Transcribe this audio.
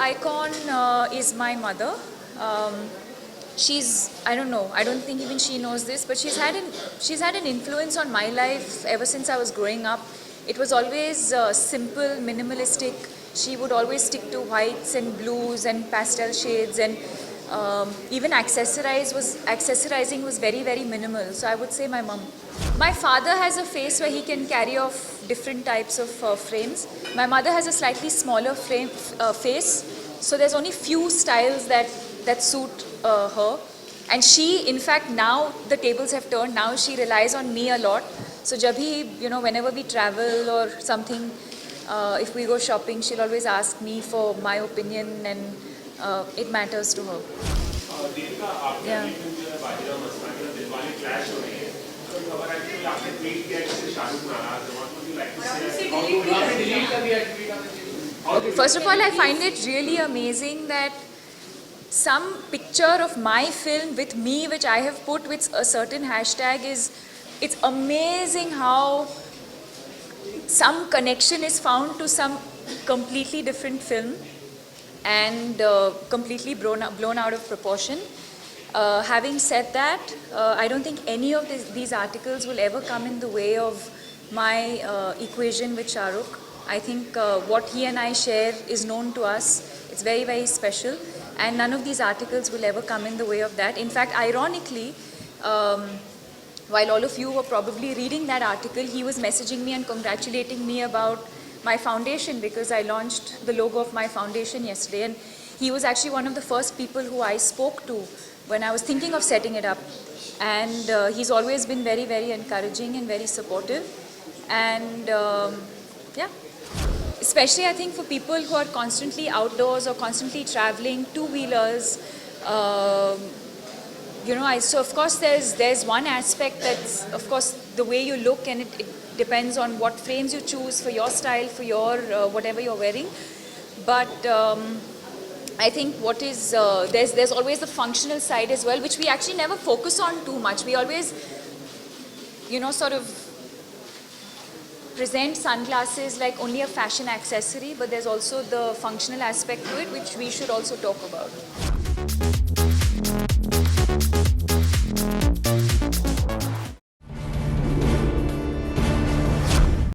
icon is my mother. I don't know, I don't think even she knows this, but she's had an influence on my life ever since I was growing up. It was always simple, minimalistic. She would always stick to whites and blues and pastel shades, and even accessorizing was very, very minimal. So I would say my mom. My father has a face where he can carry off different types of frames. My mother has a slightly smaller face, so there's only few styles that suit her. And she, in fact, now the tables have turned. Now she relies on me a lot. So whenever we travel or something, if we go shopping, she'll always ask me for my opinion, and it matters to her. Yeah. First of all, I find it really amazing that some picture of my film with me, which I have put with a certain hashtag, it's amazing how some connection is found to some completely different film and completely blown out of proportion. Having said that, I don't think any of these articles will ever come in the way of my equation with Shah Rukh. I think what he and I share is known to us. It's very, very special, and none of these articles will ever come in the way of that. In fact, ironically, while all of you were probably reading that article, he was messaging me and congratulating me about my foundation, because I launched the logo of my foundation yesterday, and he was actually one of the first people who I spoke to when I was thinking of setting it up. And he's always been very, very encouraging and very supportive. And yeah, especially I think for people who are constantly outdoors or constantly traveling, two-wheelers, so of course there's one aspect that's, of course, the way you look, and it depends on what frames you choose for your style, for your whatever you're wearing. But I think what is there's always the functional side as well, which we actually never focus on too much. We always, sort of present sunglasses like only a fashion accessory, but there's also the functional aspect to it, which we should also talk about.